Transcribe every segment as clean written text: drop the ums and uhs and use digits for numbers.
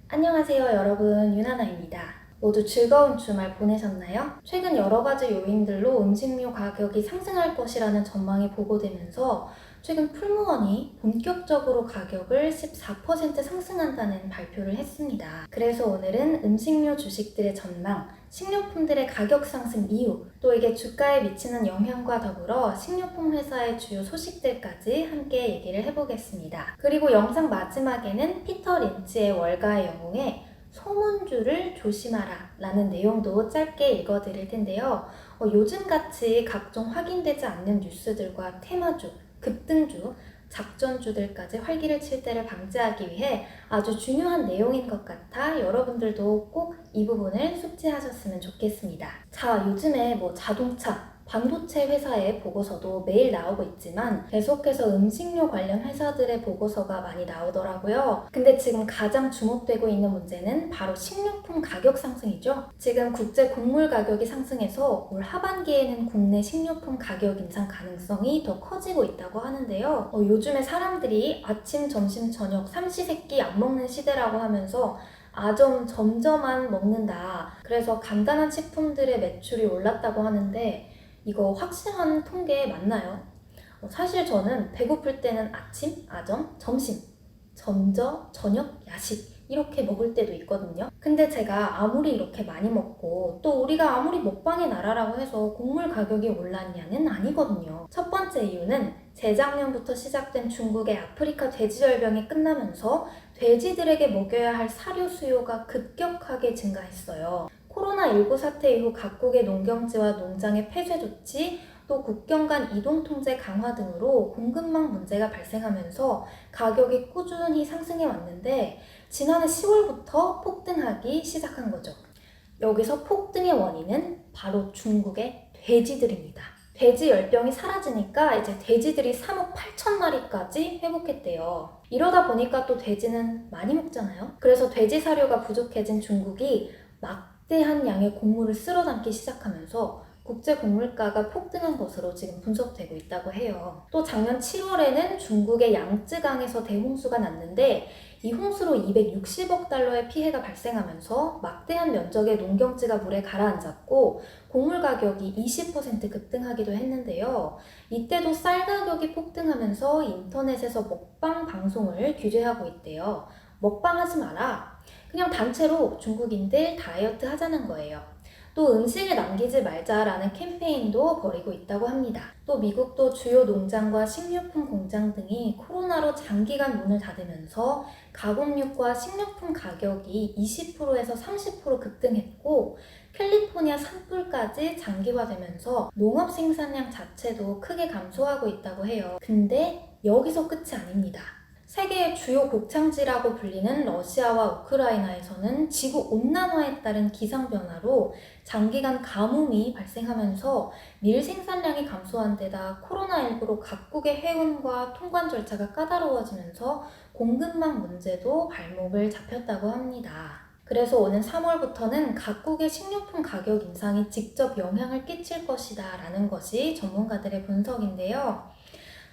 안녕하세요 여러분, 윤하나입니다. 모두 즐거운 주말 보내셨나요? 최근 여러 가지 요인들로 음식료 가격이 상승할 것이라는 전망이 보고되면서 최근 풀무원이 본격적으로 가격을 14% 상승한다는 발표를 했습니다. 그래서 오늘은 음식료 주식들의 전망, 식료품들의 가격 상승 이유, 또 이게 주가에 미치는 영향과 더불어 식료품 회사의 주요 소식들까지 함께 얘기를 해보겠습니다. 그리고 영상 마지막에는 피터 린치의 월가의 영웅에 소문주를 조심하라 라는 내용도 짧게 읽어드릴 텐데요. 요즘같이 각종 확인되지 않는 뉴스들과 테마주, 급등주, 작전주들까지 활기를 칠 때를 방지하기 위해 아주 중요한 내용인 것 같아 여러분들도 꼭 이 부분을 숙지하셨으면 좋겠습니다. 자, 요즘에 자동차, 반도체 회사의 보고서도 매일 나오고 있지만 계속해서 음식료 관련 회사들의 보고서가 많이 나오더라고요. 근데 지금 가장 주목되고 있는 문제는 바로 식료품 가격 상승이죠. 지금 국제 곡물 가격이 상승해서 올 하반기에는 국내 식료품 가격 인상 가능성이 더 커지고 있다고 하는데요. 요즘에 사람들이 아침, 점심, 저녁 삼시세끼 안 먹는 시대라고 하면서 점점만 먹는다. 그래서 간단한 식품들의 매출이 올랐다고 하는데 이거 확실한 통계 맞나요? 사실 저는 배고플 때는 아침, 점심, 저녁, 야식 이렇게 먹을 때도 있거든요. 근데 제가 아무리 이렇게 많이 먹고 또 우리가 아무리 먹방의 나라라고 해서 곡물 가격이 올랐냐는 아니거든요. 첫 번째 이유는 재작년부터 시작된 중국의 아프리카 돼지열병이 끝나면서 돼지들에게 먹여야 할 사료 수요가 급격하게 증가했어요. 코로나19 사태 이후 각국의 농경지와 농장의 폐쇄 조치, 또 국경 간 이동 통제 강화 등으로 공급망 문제가 발생하면서 가격이 꾸준히 상승해 왔는데 지난해 10월부터 폭등하기 시작한 거죠. 여기서 폭등의 원인은 바로 중국의 돼지들입니다. 돼지 열병이 사라지니까 이제 돼지들이 3억 8천 마리까지 회복했대요. 이러다 보니까 또 돼지는 많이 먹잖아요. 그래서 돼지 사료가 부족해진 중국이 막대한 양의 곡물을 쓸어 담기 시작하면서 국제 곡물가가 폭등한 것으로 지금 분석되고 있다고 해요. 또 작년 7월에는 중국의 양쯔강에서 대홍수가 났는데 이 홍수로 260억 달러의 피해가 발생하면서 막대한 면적의 농경지가 물에 가라앉았고 곡물 가격이 20% 급등하기도 했는데요. 이때도 쌀 가격이 폭등하면서 인터넷에서 먹방 방송을 규제하고 있대요. 먹방 하지 마라. 그냥 단체로 중국인들 다이어트 하자는 거예요. 또 음식을 남기지 말자라는 캠페인도 벌이고 있다고 합니다. 또 미국도 주요 농장과 식료품 공장 등이 코로나로 장기간 문을 닫으면서 가공육과 식료품 가격이 20%에서 30% 급등했고 캘리포니아 산불까지 장기화되면서 농업 생산량 자체도 크게 감소하고 있다고 해요. 근데 여기서 끝이 아닙니다. 세계의 주요 곡창지라고 불리는 러시아와 우크라이나에서는 지구온난화에 따른 기상변화로 장기간 가뭄이 발생하면서 밀 생산량이 감소한 데다 코로나19로 각국의 해운과 통관 절차가 까다로워지면서 공급망 문제도 발목을 잡혔다고 합니다. 그래서 오는 3월부터는 각국의 식료품 가격 인상이 직접 영향을 끼칠 것이다 라는 것이 전문가들의 분석인데요.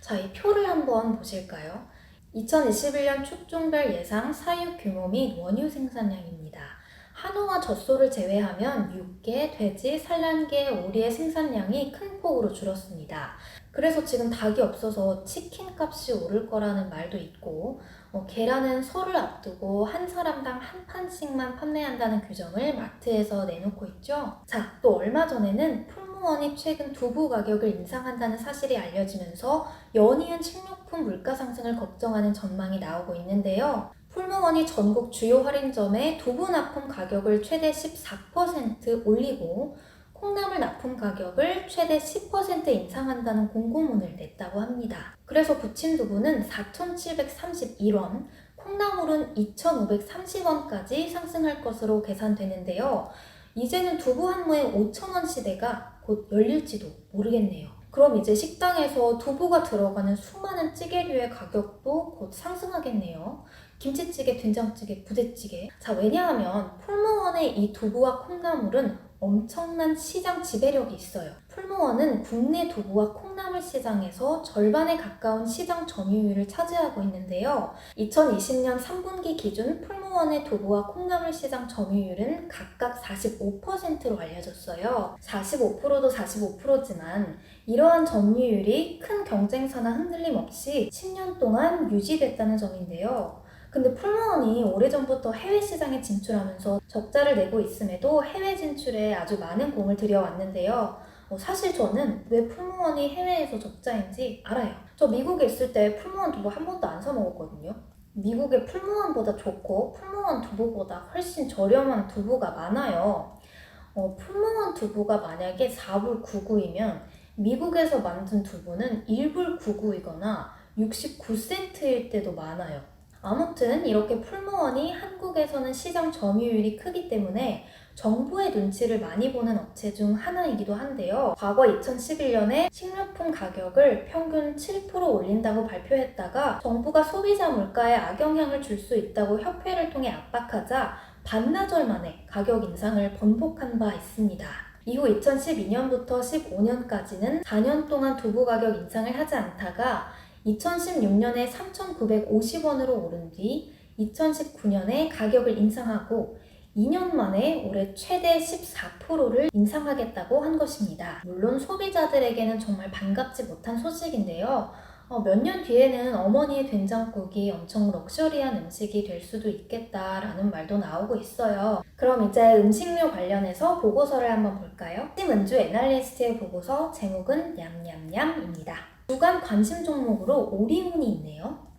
자, 이 표를 한번 보실까요? 2021년 축종별 예상 사육 규모 및 원유 생산량입니다. 한우와 젖소를 제외하면 육개, 돼지, 산란계, 오리의 생산량이 큰 폭으로 줄었습니다. 그래서 지금 닭이 없어서 치킨 값이 오를 거라는 말도 있고 계란은 설을 앞두고 한 사람당 한 판씩만 판매한다는 규정을 마트에서 내놓고 있죠. 자, 또 얼마 전에는 풀무원이 최근 두부 가격을 인상한다는 사실이 알려지면서 연이은 식료품 물가 상승을 걱정하는 전망이 나오고 있는데요. 풀무원이 전국 주요 할인점에 두부 납품 가격을 최대 14% 올리고 콩나물 납품 가격을 최대 10% 인상한다는 공고문을 냈다고 합니다. 그래서 부침 두부는 4,731원, 콩나물은 2,530원까지 상승할 것으로 계산되는데요. 이제는 두부 한 무에 5,000원 시대가 곧 열릴지도 모르겠네요. 그럼 이제 식당에서 두부가 들어가는 수많은 찌개류의 가격도 곧 상승하겠네요. 김치찌개, 된장찌개, 부대찌개. 자, 왜냐하면 풀무원의 이 두부와 콩나물은 엄청난 시장 지배력이 있어요. 풀무원은 국내 두부와 콩나물 콩나물 시장에서 절반에 가까운 시장 점유율을 차지하고 있는데요. 2020년 3분기 기준 풀무원의 두부와 콩나물 시장 점유율은 각각 45%로 알려졌어요. 45%도 45%지만 이러한 점유율이 큰 경쟁사나 흔들림 없이 10년 동안 유지됐다는 점인데요. 근데 풀무원이 오래전부터 해외 시장에 진출하면서 적자를 내고 있음에도 해외 진출에 아주 많은 공을 들여왔는데요. 사실 저는 왜 풀무원이 해외에서 적자인지 알아요. 저 미국에 있을 때 풀무원 두부 한 번도 안 사 먹었거든요. 미국에 풀무원보다 좋고 풀무원 두부보다 훨씬 저렴한 두부가 많아요. 풀무원 두부가 만약에 4불 99이면 미국에서 만든 두부는 1불 99이거나 69센트일 때도 많아요. 아무튼 이렇게 풀무원이 한국에서는 시장 점유율이 크기 때문에 정부의 눈치를 많이 보는 업체 중 하나이기도 한데요. 과거 2011년에 식료품 가격을 평균 7% 올린다고 발표했다가 정부가 소비자 물가에 악영향을 줄 수 있다고 협회를 통해 압박하자 반나절 만에 가격 인상을 번복한 바 있습니다. 이후 2012년부터 15년까지는 4년 동안 두부 가격 인상을 하지 않다가 2016년에 3,950원으로 오른 뒤 2019년에 가격을 인상하고 2년 만에 올해 최대 14%를 인상하겠다고 한 것입니다. 물론 소비자들에게는 정말 반갑지 못한 소식인데요. 몇 년 뒤에는 어머니의 된장국이 엄청 럭셔리한 음식이 될 수도 있겠다라는 말도 나오고 있어요. 그럼 이제 음식료 관련해서 보고서를 한번 볼까요? 심은주 애널리스트의 보고서 제목은 냠냠냠입니다. 주간 관심 종목으로 오리온이 있네요.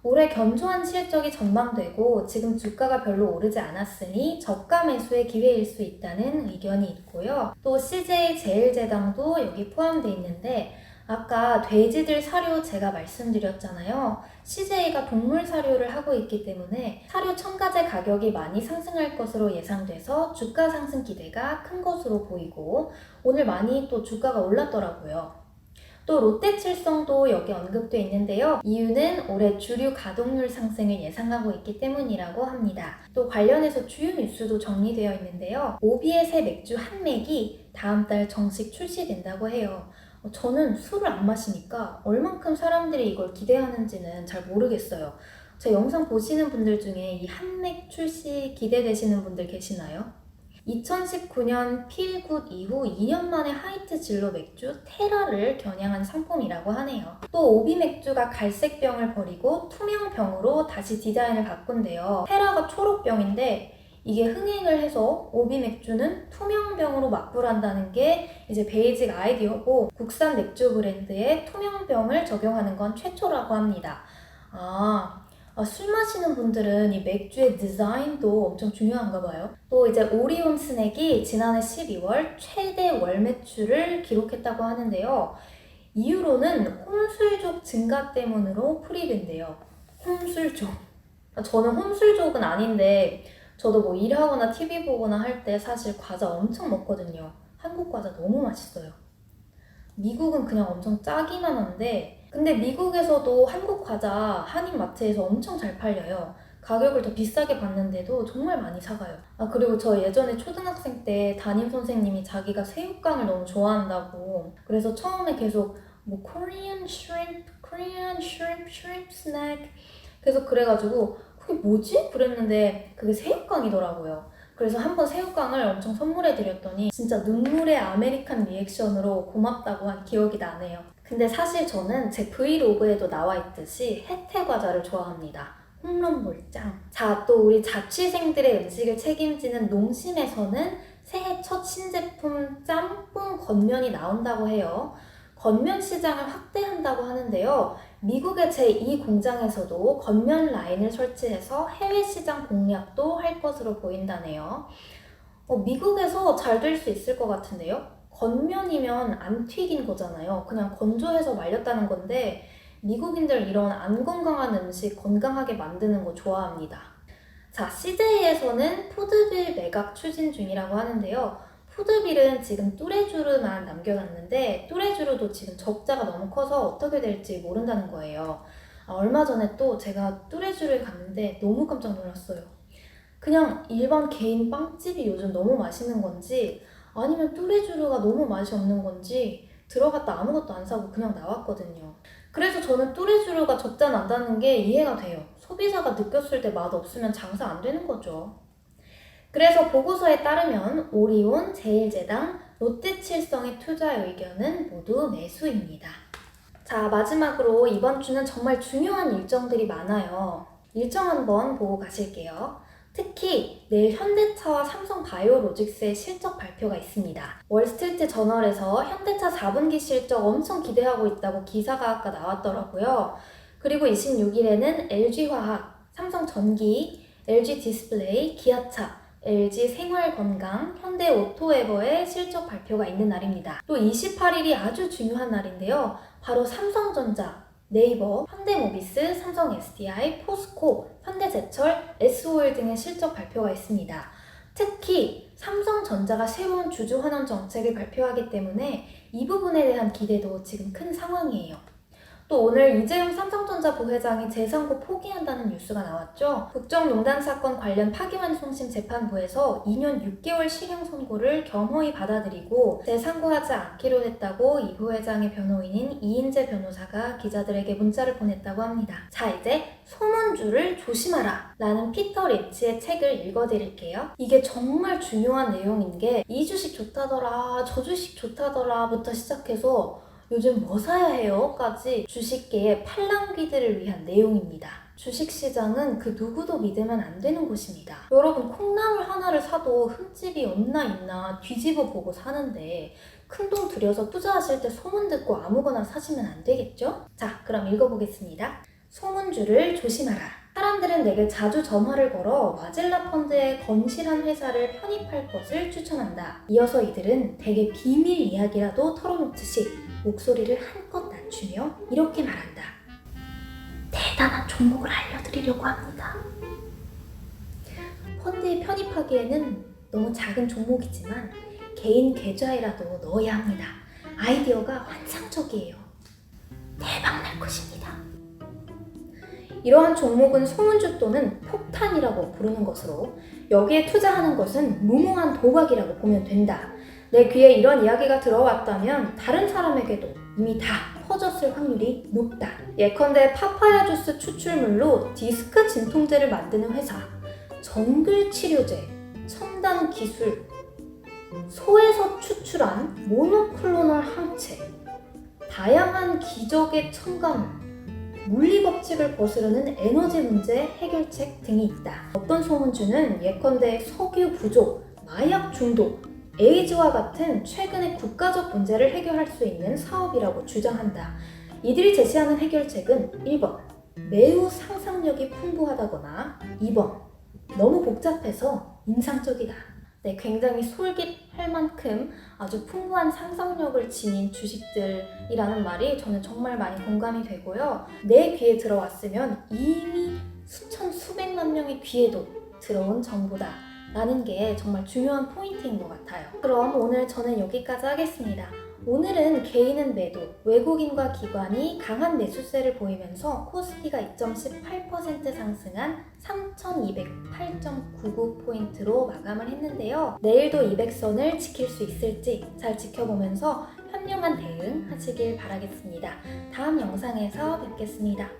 올해 견조한 실적이 전망되고 지금 주가가 별로 오르지 않았으니 저가 매수의 기회일 수 있다는 의견이 있고요. 또 CJ 제일제당도 여기 포함되어 있는데 아까 돼지들 사료 제가 말씀드렸잖아요. CJ가 동물 사료를 하고 있기 때문에 사료 첨가제 가격이 많이 상승할 것으로 예상돼서 주가 상승 기대가 큰 것으로 보이고 오늘 많이 또 주가가 올랐더라고요. 또 롯데칠성도 여기 언급되어 있는데요. 이유는 올해 주류 가동률 상승을 예상하고 있기 때문이라고 합니다. 또 관련해서 주요 뉴스도 정리되어 있는데요. 오비의 새 맥주 한 맥이 다음 달 정식 출시된다고 해요. 저는 술을 안 마시니까 얼만큼 사람들이 이걸 기대하는지는 잘 모르겠어요. 제 영상 보시는 분들 중에 이 한맥 출시 기대되시는 분들 계시나요? 2019년 필굿 이후 2년 만에 하이트 진로 맥주 테라를 겨냥한 상품이라고 하네요. 또 오비 맥주가 갈색병을 버리고 투명병으로 다시 디자인을 바꾼대요. 테라가 초록병인데 이게 흥행을 해서 오비 맥주는 투명병으로 맞불한다는 게 이제 베이직 아이디어고 국산 맥주 브랜드에 투명병을 적용하는 건 최초라고 합니다. 술 마시는 분들은 이 맥주의 디자인도 엄청 중요한가 봐요. 또 이제 오리온 스낵이 지난해 12월 최대 월 매출을 기록했다고 하는데요. 이유로는 홈술족 증가 때문으로 풀이된대요. 홈술족. 저는 홈술족은 아닌데 저도 뭐 일하거나 TV 보거나 할 때 사실 과자 엄청 먹거든요. 한국 과자 너무 맛있어요. 미국은 그냥 엄청 짜기만 한데 근데 미국에서도 한국 과자 한인마트에서 엄청 잘 팔려요. 가격을 더 비싸게 받는데도 정말 많이 사가요. 그리고 저 예전에 초등학생 때 담임 선생님이 자기가 새우깡을 너무 좋아한다고 그래서 처음에 계속 뭐 Korean shrimp snack 계속 그래가지고 그게 뭐지? 그랬는데 그게 새우깡이더라고요. 그래서 한번 새우깡을 엄청 선물해 드렸더니 진짜 눈물의 아메리칸 리액션으로 고맙다고 한 기억이 나네요. 근데 사실 저는 제 브이로그에도 나와 있듯이 혜태 과자를 좋아합니다. 홈런볼 짱. 자, 또 우리 자취생들의 음식을 책임지는 농심에서는 새해 첫 신제품 짬뽕 건면이 나온다고 해요. 건면 시장을 확대한다고 하는데요. 미국의 제2 공장에서도 건면 라인을 설치해서 해외 시장 공략도 할 것으로 보인다네요. 미국에서 잘 될 수 있을 것 같은데요. 건면이면 안 튀긴 거잖아요. 그냥 건조해서 말렸다는 건데 미국인들 이런 안 건강한 음식 건강하게 만드는 거 좋아합니다. 자, CJ에서는 푸드빌 매각 추진 중이라고 하는데요. 푸드빌은 지금 뚜레쥬르만 남겨놨는데 뚜레쥬르도 지금 적자가 너무 커서 어떻게 될지 모른다는 거예요. 얼마 전에 또 제가 뚜레쥬르에 갔는데 너무 깜짝 놀랐어요. 그냥 일반 개인 빵집이 요즘 너무 맛있는 건지 아니면 뚜레쥬르가 너무 맛이 없는 건지 들어갔다 아무것도 안 사고 그냥 나왔거든요. 그래서 저는 뚜레쥬르가 적자 난다는 게 이해가 돼요. 소비자가 느꼈을 때 맛없으면 장사 안 되는 거죠. 그래서 보고서에 따르면 오리온, 제일제당, 롯데칠성의 투자 의견은 모두 매수입니다. 자, 마지막으로 이번 주는 정말 중요한 일정들이 많아요. 일정 한번 보고 가실게요. 특히 내일 현대차와 삼성바이오로직스의 실적 발표가 있습니다. 월스트리트 저널에서 현대차 4분기 실적 엄청 기대하고 있다고 기사가 아까 나왔더라고요. 그리고 26일에는 LG화학, 삼성전기, LG디스플레이, 기아차, LG생활건강, 현대오토에버의 실적 발표가 있는 날입니다. 또 28일이 아주 중요한 날인데요. 바로 삼성전자, 네이버, 현대모비스, 삼성 SDI, 포스코, 현대제철, S호lding의 실적 발표가 있습니다. 특히 삼성전자가 새로운 주주환원 정책을 발표하기 때문에 이 부분에 대한 기대도 지금 큰 상황이에요. 또 오늘 이재용 삼성전자 부회장이 재상고 포기한다는 뉴스가 나왔죠. 국정농단 사건 관련 파기환송심 재판부에서 2년 6개월 실형 선고를 겸허히 받아들이고 재상고하지 않기로 했다고 이 부회장의 변호인인 이인재 변호사가 기자들에게 문자를 보냈다고 합니다. 자, 이제 소문주를 조심하라 라는 피터 린치의 책을 읽어드릴게요. 이게 정말 중요한 내용인 게 이 주식 좋다더라, 저 주식 좋다더라 부터 시작해서 요즘 뭐 사야 해요? 까지 주식계의 팔랑귀들을 위한 내용입니다. 주식시장은 그 누구도 믿으면 안 되는 곳입니다. 여러분, 콩나물 하나를 사도 흠집이 없나 있나 뒤집어 보고 사는데 큰돈 들여서 투자하실 때 소문 듣고 아무거나 사시면 안 되겠죠? 자, 그럼 읽어보겠습니다. 소문주를 조심하라. 사람들은 내게 자주 전화를 걸어 마젤라 펀드의 건실한 회사를 편입할 것을 추천한다. 이어서 이들은 대개 비밀 이야기라도 털어놓듯이 목소리를 한껏 낮추며 이렇게 말한다. 대단한 종목을 알려드리려고 합니다. 펀드에 편입하기에는 너무 작은 종목이지만 개인 계좌에라도 넣어야 합니다. 아이디어가 환상적이에요. 대박 날 것입니다. 이러한 종목은 소문주 또는 폭탄이라고 부르는 것으로 여기에 투자하는 것은 무모한 도박이라고 보면 된다. 내 귀에 이런 이야기가 들어왔다면 다른 사람에게도 이미 다 퍼졌을 확률이 높다. 예컨대 파파야 주스 추출물로 디스크 진통제를 만드는 회사, 정글 치료제, 첨단 기술, 소에서 추출한 모노클로널 항체, 다양한 기적의 첨가물, 물리 법칙을 거스르는 에너지 문제 해결책 등이 있다. 어떤 소문주는 예컨대 석유 부족, 마약 중독, 에이즈와 같은 최근의 국가적 문제를 해결할 수 있는 사업이라고 주장한다. 이들이 제시하는 해결책은 1번, 매우 상상력이 풍부하다거나 2번, 너무 복잡해서 인상적이다. 네, 굉장히 솔깃할 만큼 아주 풍부한 상상력을 지닌 주식들이라는 말이 저는 정말 많이 공감이 되고요. 내 귀에 들어왔으면 이미 수천, 수백만 명의 귀에도 들어온 정보다 라는 게 정말 중요한 포인트인 것 같아요. 그럼 오늘 저는 여기까지 하겠습니다. 오늘은 개인은 매도, 외국인과 기관이 강한 매수세를 보이면서 코스피가 2.18% 상승한 3,208.99포인트로 마감을 했는데요. 내일도 200선을 지킬 수 있을지 잘 지켜보면서 현명한 대응 하시길 바라겠습니다. 다음 영상에서 뵙겠습니다.